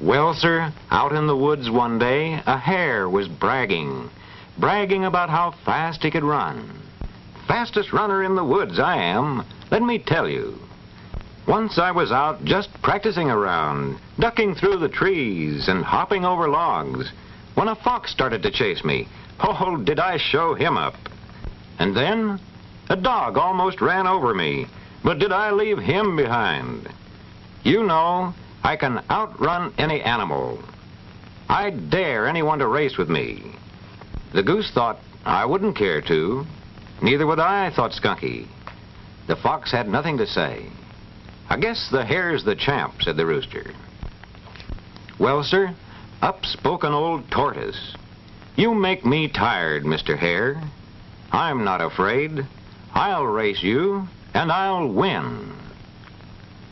Well, sir, out in the woods one day, a hare was bragging about how fast he could run. Fastest runner in the woods I am, let me tell you. Once I was out just practicing around, ducking through the trees and hopping over logs, when a fox started to chase me. Oh, did I show him up. And then a dog almost ran over me, but did I leave him behind? You know, I can outrun any animal. I'd dare anyone to race with me. The goose thought I wouldn't care to. Neither would I, thought Skunky. The fox had nothing to say. I guess the hare's the champ, said the rooster. Well, sir, up spoke an old tortoise. You make me tired, Mr. Hare. I'm not afraid. I'll race you, and I'll win.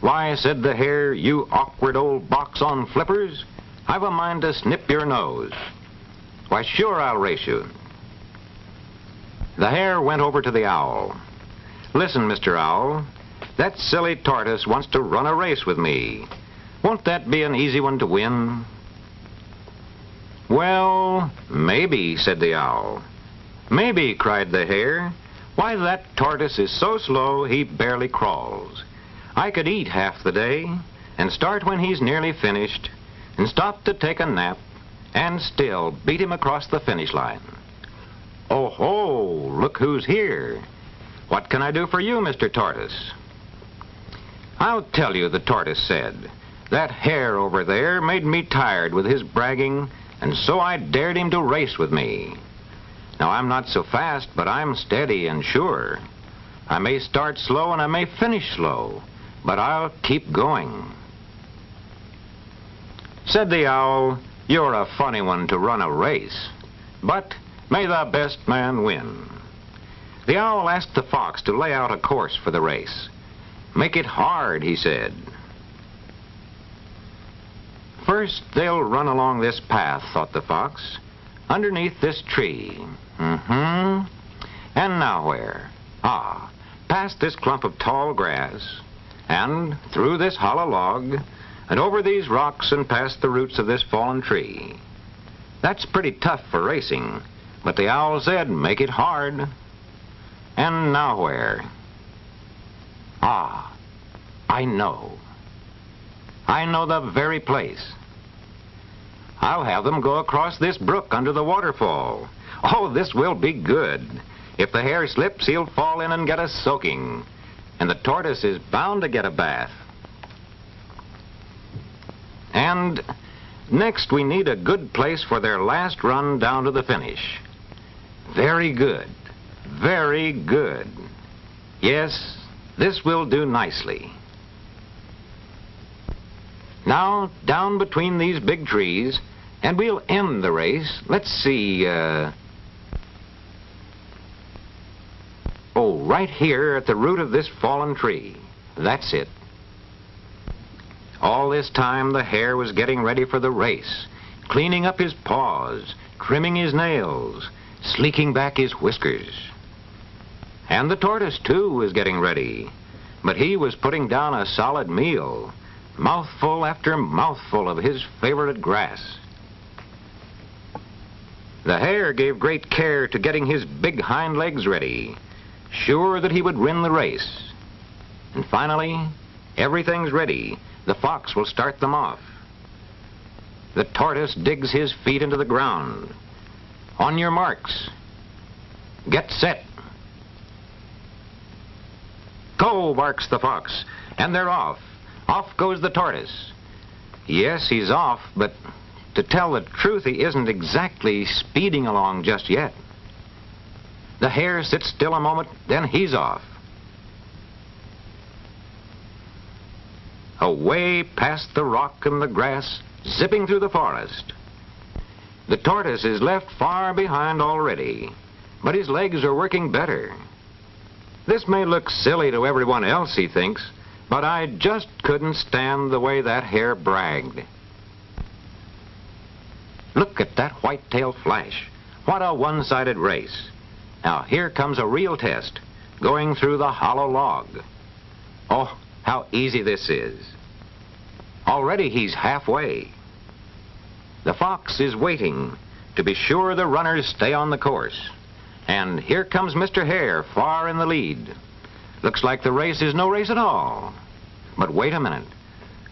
Why, said the hare, you awkward old box on flippers, I've a mind to snip your nose. Why, sure, I'll race you. The hare went over to the owl. Listen, Mr. Owl, that silly tortoise wants to run a race with me. Won't that be an easy one to win? Well, maybe, said the owl. Maybe, cried the hare. Why, that tortoise is so slow he barely crawls. I could eat half the day, and start when he's nearly finished, and stop to take a nap, and still beat him across the finish line. Oh ho, look who's here. What can I do for you, Mr. Tortoise? I'll tell you, the tortoise said. That hare over there made me tired with his bragging, and so I dared him to race with me. Now, I'm not so fast, but I'm steady and sure. I may start slow and I may finish slow, but I'll keep going. Said the owl, you're a funny one to run a race, but may the best man win. The owl asked the fox to lay out a course for the race. Make it hard, he said. First, they'll run along this path, thought the fox, underneath this tree. And now where? Ah, past this clump of tall grass, and through this hollow log, and over these rocks and past the roots of this fallen tree. That's pretty tough for racing, but the owl said, make it hard. And now where? Ah, I know. I know the very place. I'll have them go across this brook under the waterfall. Oh, this will be good. If the hare slips, he'll fall in and get a soaking. And the tortoise is bound to get a bath. And next we need a good place for their last run down to the finish. Very good. Very good. Yes, this will do nicely. Now, down between these big trees, and we'll end the race. Let's see, oh, right here at the root of this fallen tree. That's it. All this time, the hare was getting ready for the race, cleaning up his paws, trimming his nails, sleeking back his whiskers. And the tortoise, too, was getting ready, but he was putting down a solid meal, mouthful after mouthful of his favorite grass. The hare gave great care to getting his big hind legs ready, sure that he would win the race. And finally, everything's ready. The fox will start them off. The tortoise digs his feet into the ground. On your marks. Get set. Go, barks the fox, and they're off. Off goes the tortoise. Yes, he's off, but to tell the truth, he isn't exactly speeding along just yet. The hare sits still a moment, then he's off. Away past the rock and the grass, zipping through the forest. The tortoise is left far behind already, but his legs are working better. This may look silly to everyone else, he thinks, but I just couldn't stand the way that hare bragged. Look at that white-tail flash. What a one-sided race. Now, here comes a real test, going through the hollow log. Oh, how easy this is. Already he's halfway. The fox is waiting to be sure the runners stay on the course. And here comes Mr. Hare far in the lead. Looks like the race is no race at all. But wait a minute.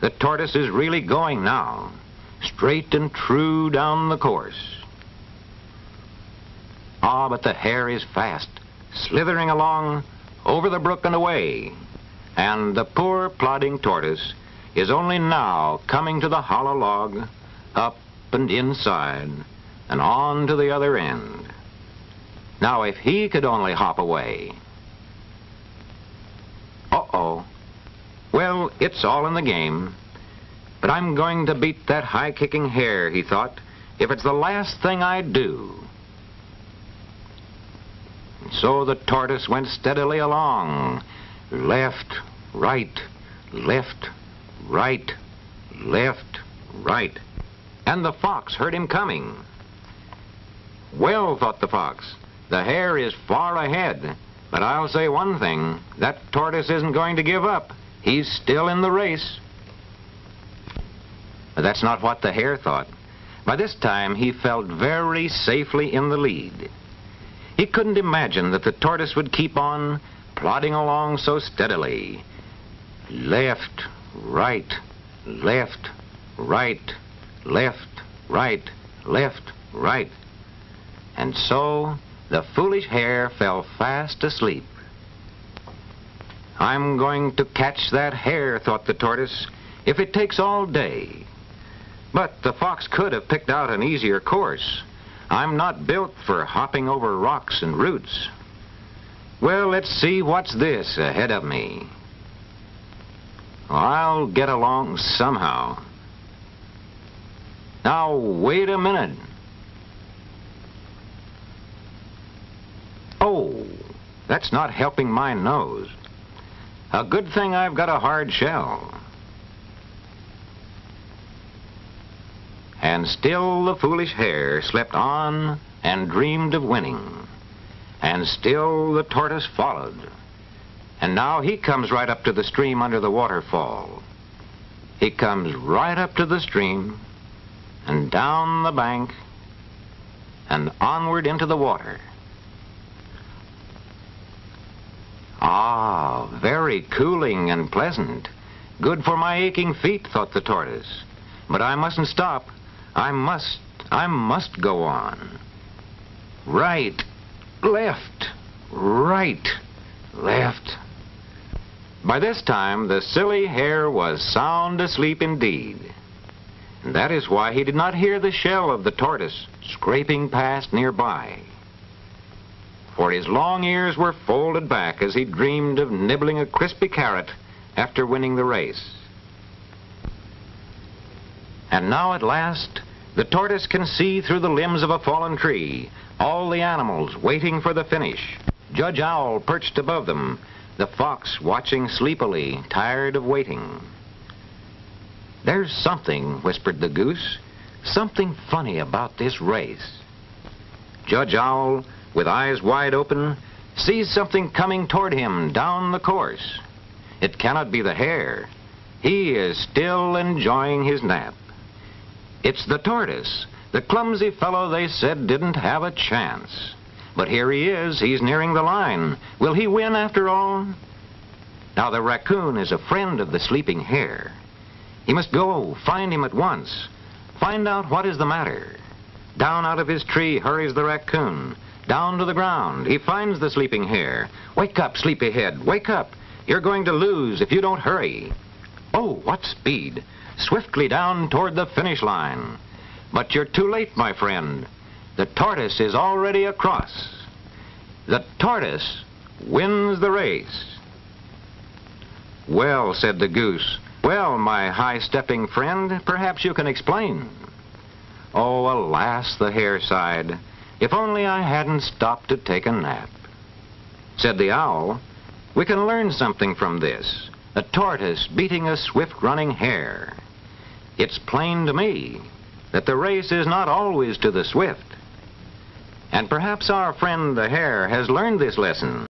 The tortoise is really going now, straight and true down the course. Ah, but the hare is fast, slithering along over the brook and away. And the poor plodding tortoise is only now coming to the hollow log, up and inside, and on to the other end. Now, if he could only hop away. Uh-oh. Well, it's all in the game. But I'm going to beat that high-kicking hare, he thought, if it's the last thing I do. And so the tortoise went steadily along, left, right, left, right, left, right. And the fox heard him coming. Well, thought the fox, the hare is far ahead, but I'll say one thing, that tortoise isn't going to give up. He's still in the race. But that's not what the hare thought. By this time, he felt very safely in the lead. He couldn't imagine that the tortoise would keep on plodding along so steadily. Left, right, left, right, left, right, left, right. And so the foolish hare fell fast asleep. I'm going to catch that hare, thought the tortoise, if it takes all day. But the fox could have picked out an easier course. I'm not built for hopping over rocks and roots. Well, let's see what's this ahead of me. I'll get along somehow. Now, wait a minute. Oh, that's not helping my nose. A good thing I've got a hard shell. And still the foolish hare slept on and dreamed of winning. And still the tortoise followed. And now he comes right up to the stream under the waterfall. He comes right up to the stream and down the bank and onward into the water. Ah, very cooling and pleasant. Good for my aching feet, thought the tortoise. But I mustn't stop. I must go on. Right, left, right, left. By this time, the silly hare was sound asleep indeed. And that is why he did not hear the shell of the tortoise scraping past nearby. For his long ears were folded back as he dreamed of nibbling a crispy carrot after winning the race. And now at last, the tortoise can see through the limbs of a fallen tree, all the animals waiting for the finish. Judge Owl perched above them, the fox watching sleepily, tired of waiting. There's something, whispered the goose, something funny about this race. Judge Owl, with eyes wide open, sees something coming toward him down the course. It cannot be the hare. He is still enjoying his nap. It's the tortoise, the clumsy fellow they said didn't have a chance. But here he is, he's nearing the line. Will he win after all? Now the raccoon is a friend of the sleeping hare. He must go, find him at once, find out what is the matter. Down out of his tree hurries the raccoon. Down to the ground, he finds the sleeping hare. Wake up, sleepyhead, wake up. You're going to lose if you don't hurry. Oh, what speed! Swiftly down toward the finish line. But you're too late, my friend. The tortoise is already across. The tortoise wins the race. Well, said the goose, well, my high-stepping friend, perhaps you can explain. Oh, alas, the hare sighed. If only I hadn't stopped to take a nap. Said the owl, we can learn something from this. A tortoise beating a swift-running hare. It's plain to me that the race is not always to the swift. And perhaps our friend the hare has learned this lesson.